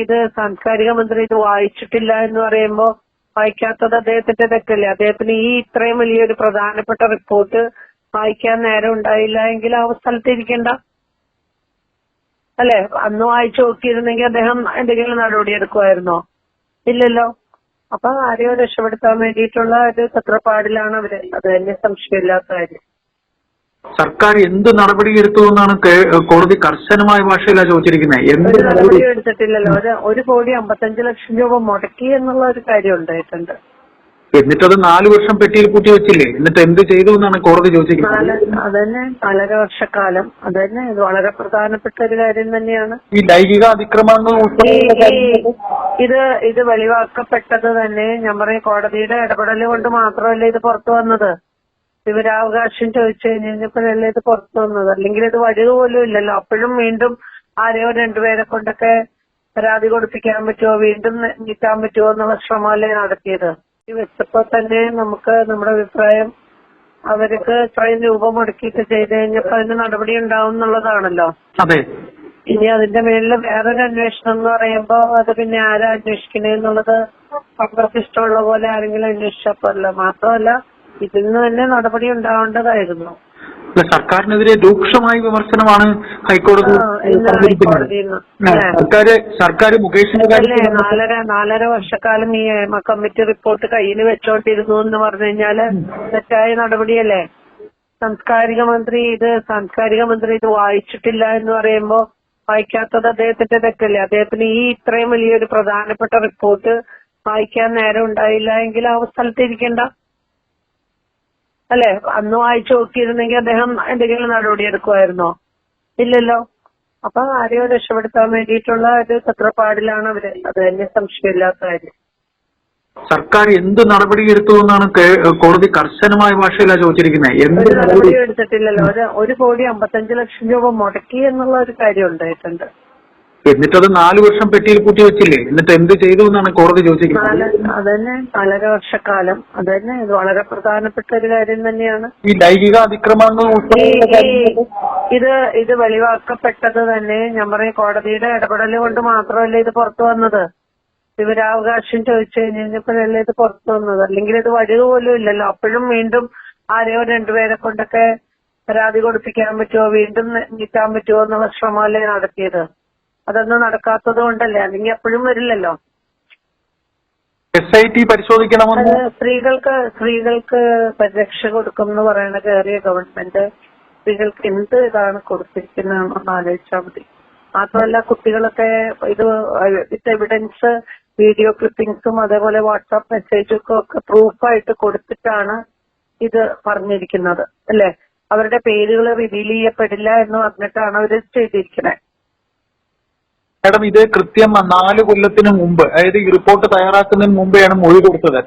ഇത് സാംസ്കാരിക മന്ത്രി ഇത് വായിച്ചിട്ടില്ല എന്ന് പറയുമ്പോ വായിക്കാത്തത് അദ്ദേഹത്തിന്റെ തെറ്റല്ലേ? അദ്ദേഹത്തിന് ഈ ഇത്രയും വലിയൊരു പ്രധാനപ്പെട്ട റിപ്പോർട്ട് വായിക്കാൻ നേരം ഉണ്ടായില്ല എങ്കിൽ ആ സ്ഥലത്ത് ഇരിക്കണ്ട അല്ലെ? അന്ന് വായിച്ചു നോക്കിയിരുന്നെങ്കിൽ അദ്ദേഹം എന്തെങ്കിലും നടപടി എടുക്കുമായിരുന്നോ? ഇല്ലല്ലോ. അപ്പൊ ആരെയോ രക്ഷപ്പെടുത്താൻ വേണ്ടിയിട്ടുള്ള ഒരു തത്രപ്പാടിലാണ് അവര്. അത് തന്നെ സംശയമില്ലാത്ത കാര്യം. സർക്കാർ എന്ത് നടപടി എടുത്തു എന്നാണ് കോടതി കർശനമായ ഭാഷയിലാണ് ചോദിച്ചിരിക്കുന്നത്. എന്ത് നടപടി എടുത്തിട്ടില്ലല്ലോ. 1,55,00,000 രൂപ മുടക്കി എന്നുള്ള ഒരു കാര്യം ഉണ്ടായിട്ടുണ്ട്. എന്നിട്ടത് 4 വർഷം പെട്ടിയിൽ കൂട്ടി വെച്ചില്ലേ? എന്നിട്ട് എന്ത് ചെയ്തു എന്നാണ് കോടതി ചോദിച്ചിരിക്കുന്നത്. അതന്നെ 4.5 വർഷക്കാലം. അതന്നെ ഇത് വളരെ പ്രധാനപ്പെട്ട ഒരു കാര്യം തന്നെയാണ്. ഈ ലൈംഗിക അതിക്രമങ്ങൾ ഇത് വെളിവാക്കപ്പെട്ടത് തന്നെ ഞാൻ പറയും കോടതിയുടെ ഇടപെടൽ കൊണ്ട് മാത്രമല്ല ഇത് പുറത്തു വന്നത്. വിവരാവകാശം ചോദിച്ചു കഴിഞ്ഞപ്പോഴല്ലേ ഇത് പുറത്തു വന്നത്. അല്ലെങ്കിൽ ഇത് വരിക പോലും ഇല്ലല്ലോ. അപ്പോഴും വീണ്ടും ആരെയോ രണ്ടുപേരെ കൊണ്ടൊക്കെ പരാതി കൊടുപ്പിക്കാൻ പറ്റുമോ, വീണ്ടും നീക്കാൻ പറ്റുമോ എന്നുള്ള ശ്രമമല്ലേ നടത്തിയത്. ഈ വെച്ചപ്പോ തന്നെ നമുക്ക് നമ്മുടെ അഭിപ്രായം അവർക്ക് ഇത്രയും രൂപ മുടക്കിയിട്ട് ചെയ്ത് കഴിഞ്ഞപ്പോ അതിന് നടപടി ഉണ്ടാവും എന്നുള്ളതാണല്ലോ. അതെ. ഇനി അതിന്റെ മേലിൽ വേറൊരു അന്വേഷണം എന്ന് പറയുമ്പോ അത് പിന്നെ ആരാ അന്വേഷിക്കണേന്നുള്ളത് അവർക്ക് ഇഷ്ടമുള്ള പോലെ ആരെങ്കിലും അന്വേഷിച്ചപ്പോഴല്ല. മാത്രമല്ല ഇതിൽ നിന്ന് തന്നെ നടപടി ഉണ്ടാവേണ്ടതായിരുന്നു. സർക്കാരിനെതിരെ രൂക്ഷമായ വിമർശനമാണ് ഹൈക്കോടതി. സർക്കാർ മുകേഷിന്റെ കാര്യം 4.5 വർഷക്കാലം ഈ ഹേമ കമ്മിറ്റി റിപ്പോർട്ട് കയ്യിൽ വെച്ചോണ്ടിരുന്നു എന്ന് പറഞ്ഞു കഴിഞ്ഞാല് തെറ്റായ നടപടിയല്ലേ? സാംസ്കാരിക മന്ത്രി ഇത് വായിച്ചിട്ടില്ല എന്ന് പറയുമ്പോ വായിക്കാത്തത് അദ്ദേഹത്തിന്റെ തെറ്റല്ലേ? അദ്ദേഹത്തിന് ഈ ഇത്രയും വലിയൊരു പ്രധാനപ്പെട്ട റിപ്പോർട്ട് വായിക്കാൻ നേരം ഉണ്ടായില്ല എങ്കിൽ ആ സ്ഥലത്ത് ഇരിക്കണ്ട അല്ലെ? അന്ന് വായിച്ചു നോക്കിയിരുന്നെങ്കിൽ അദ്ദേഹം എന്തെങ്കിലും നടപടി എടുക്കുമായിരുന്നോ? ഇല്ലല്ലോ. അപ്പൊ ആരെയോ രക്ഷപ്പെടുത്താൻ വേണ്ടിയിട്ടുള്ള ഒരു തത്രപ്പാടിലാണ് അവര്. അത് തന്നെ സംശയമില്ലാത്ത കാര്യം. സർക്കാർ എന്ത് നടപടി എടുത്തു എന്നാണ് കോടതി കർശനമായ ഭാഷയിലാണ് ചോദിച്ചിരിക്കുന്നത്. എന്ത് നടപടി എടുത്തിട്ടില്ലല്ലോ. 1,55,00,000 രൂപ മുടക്കി എന്നുള്ള ഒരു കാര്യം ഉണ്ടായിട്ടുണ്ട്. എന്നിട്ടത് 4 വർഷം പെട്ടിയിൽ കൂട്ടി വെച്ചില്ലേ? എന്നിട്ട് എന്ത് ചെയ്തു എന്നാണ് കോടതി ചോദിച്ചിരിക്കുന്നത്. അതന്നെ 4.5 വർഷക്കാലം. അതന്നെ ഇത് വളരെ പ്രധാനപ്പെട്ട ഒരു കാര്യം തന്നെയാണ്. ഈ ലൈംഗിക അതിക്രമങ്ങൾ ഇത് വെളിവാക്കപ്പെട്ടത് തന്നെ ഞാൻ പറയും കോടതിയുടെ ഇടപെടൽ കൊണ്ട് മാത്രമല്ല ഇത് പുറത്തു വന്നത്. വിവരാവകാശം ചോദിച്ചു കഴിഞ്ഞപ്പോഴല്ലേ ഇത് പുറത്തു വന്നത്. അല്ലെങ്കിൽ ഇത് വരിക പോലും ഇല്ലല്ലോ. അപ്പോഴും വീണ്ടും ആരെയോ രണ്ടുപേരെ കൊണ്ടൊക്കെ പരാതി കൊടുപ്പിക്കാൻ പറ്റുമോ, വീണ്ടും നീക്കാൻ പറ്റുമോ എന്നുള്ള ശ്രമമല്ലേ നടത്തിയത്. അതൊന്നും നടക്കാത്തത് കൊണ്ടല്ലേ? അല്ലെങ്കിൽ എപ്പോഴും വരില്ലല്ലോ. SIT പരിശോധിക്കണമെന്ന് സ്ത്രീകൾക്ക് പരിരക്ഷ കൊടുക്കും എന്ന് പറയുന്ന കയറിയ ഗവൺമെന്റ് സ്ത്രീകൾക്ക് എന്ത് ഇതാണ് കൊടുത്തിരിക്കുന്നതെന്ന് ആലോചിച്ചാൽ മതി. മാത്രമല്ല കുട്ടികളൊക്കെ ഇത് വിത്ത് എവിഡൻസ് വീഡിയോ ക്ലിപ്പിംഗ്സും അതേപോലെ വാട്സാപ്പ് മെസ്സേജൊക്കെ ഒക്കെ പ്രൂഫായിട്ട് കൊടുത്തിട്ടാണ് ഇത് പറഞ്ഞിരിക്കുന്നത് അല്ലെ? അവരുടെ പേരുകൾ റിവീൽ ചെയ്യപ്പെടില്ല എന്ന് പറഞ്ഞിട്ടാണ് അവർ ചെയ്തിരിക്കുന്നത്. മാഡം ഇത് കൃത്യം 4 കൊല്ലത്തിന് മുമ്പ്, അതായത് ഈ റിപ്പോർട്ട് തയ്യാറാക്കുന്നതിന് മുമ്പെയാണ് മൊഴി കൊടുത്തത്.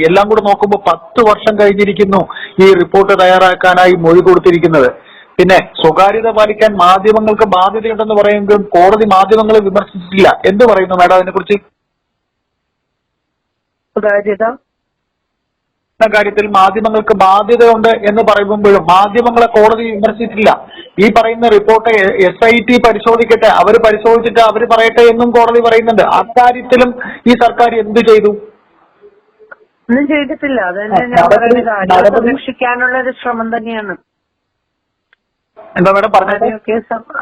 എല്ലാം കൂടെ നോക്കുമ്പോൾ 10 വർഷം കഴിഞ്ഞിരിക്കുന്നു ഈ റിപ്പോർട്ട് തയ്യാറാക്കാനായി മൊഴി കൊടുത്തിരിക്കുന്നത്. പിന്നെ സ്വകാര്യത പാലിക്കാൻ മാധ്യമങ്ങൾക്ക് ബാധ്യതയുണ്ടെന്ന് പറയുമെങ്കിലും കോടതി മാധ്യമങ്ങളെ വിമർശിച്ചിട്ടില്ല. എന്ത് പറയുന്നു മാഡം അതിനെ കുറിച്ച്? സ്വകാര്യത കാര്യത്തിൽ മാധ്യമങ്ങൾക്ക് ബാധ്യതയുണ്ട് എന്ന് പറയുമ്പോഴും മാധ്യമങ്ങളെ കോടതി വിമർശിച്ചിട്ടില്ല. ഈ പറയുന്ന റിപ്പോർട്ട് SIT പരിശോധിക്കട്ടെ, അവർ പരിശോധിച്ചിട്ട് അവർ പറയട്ടെ എന്നും കോടതി പറയുന്നുണ്ട്. അക്കാര്യത്തിലും ഈ സർക്കാർ എന്ത് ചെയ്തു? ഒന്നും ചെയ്തിട്ടില്ല. അത് തന്നെ ഞാൻ പറയുന്നത് സംരക്ഷിക്കാനുള്ള ഒരു ശ്രമം തന്നെയാണ്. എന്താ മാഡം പറഞ്ഞത്?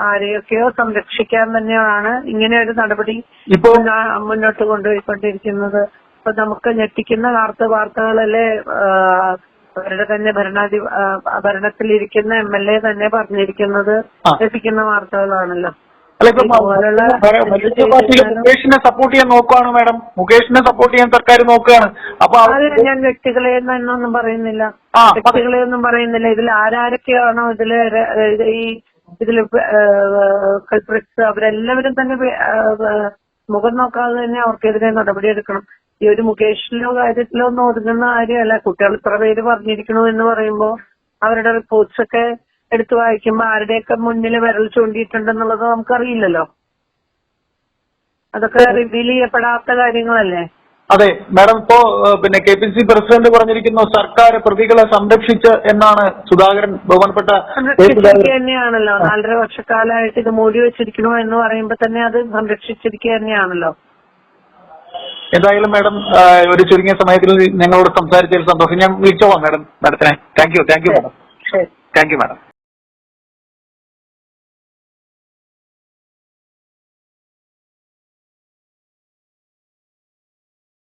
ആരെയൊക്കെയോ സംരക്ഷിക്കാൻ തന്നെയാണ് ഇങ്ങനെ ഒരു നടപടി ഇപ്പോൾ മുന്നോട്ട് കൊണ്ടുപോയിക്കൊണ്ടിരിക്കുന്നത്. ഇപ്പൊ നമുക്ക് ഞെട്ടിക്കുന്ന വാർത്തകളല്ലേ അവരുടെ തന്നെ ഭരണത്തിലിരിക്കുന്ന MLA തന്നെ പറഞ്ഞിരിക്കുന്നത്. ഞെട്ടിക്കുന്ന വാർത്തകളാണല്ലോ. മുകേഷിനെ സപ്പോർട്ട് ചെയ്യാൻ നോക്കുകയാണ് മാഡം. മുകേഷിനെ സപ്പോർട്ട് ചെയ്യാൻ സർക്കാർ നോക്കുകയാണ്. അപ്പൊ ഞാൻ വ്യക്തികളെ എന്നൊന്നും പറയുന്നില്ല. ഇതിൽ ആരൊക്കെയാണോ ഇതില് കൾപ്രിറ്റ്സ് അവരെല്ലാവരും തന്നെ മുഖം നോക്കാതെ തന്നെ അവർക്കെതിരെ നടപടിയെടുക്കണം. ഈ ഒരു മുകേഷിലോ കാര്യത്തിലോ ഒന്നും ഒതുങ്ങുന്ന കാര്യമല്ല. കുട്ടികൾ ഇത്ര പേര് പറഞ്ഞിരിക്കണു എന്ന് പറയുമ്പോ അവരുടെ റിപ്പോർട്ട്സ് ഒക്കെ എടുത്തു വായിക്കുമ്പോ ആരുടെയൊക്കെ മുന്നിൽ വിരൽ ചൂണ്ടിയിട്ടുണ്ടെന്നുള്ളത് നമുക്കറിയില്ലല്ലോ. അതൊക്കെ റിവീൽ ചെയ്യപ്പെടാത്ത കാര്യങ്ങളല്ലേ. അതെ മാഡം, ഇപ്പോ പിന്നെ KPCC പ്രസിഡന്റ് പറഞ്ഞിരിക്കുന്നു സർക്കാർ പ്രതികളെ സംരക്ഷിച്ച് എന്നാണ്. സുധാകരൻ, ബഹുമാനപ്പെട്ട സംരക്ഷിച്ചിരിക്കുക തന്നെയാണല്ലോ. 4.5 വർഷക്കാലമായിട്ട് ഇത് മൂടി വെച്ചിരിക്കണോ എന്ന് പറയുമ്പോ തന്നെ അത് സംരക്ഷിച്ചിരിക്കുക തന്നെയാണല്ലോ. എന്തായാലും മാഡം ഒരു ചുരുങ്ങിയ സമയത്തിൽ ഞങ്ങളോട് സംസാരിച്ചതിൽ സന്തോഷം. ഞാൻ വിളിച്ചോളാം മാഡത്തിനെ. Thank you madam. ശരി. Thank you madam.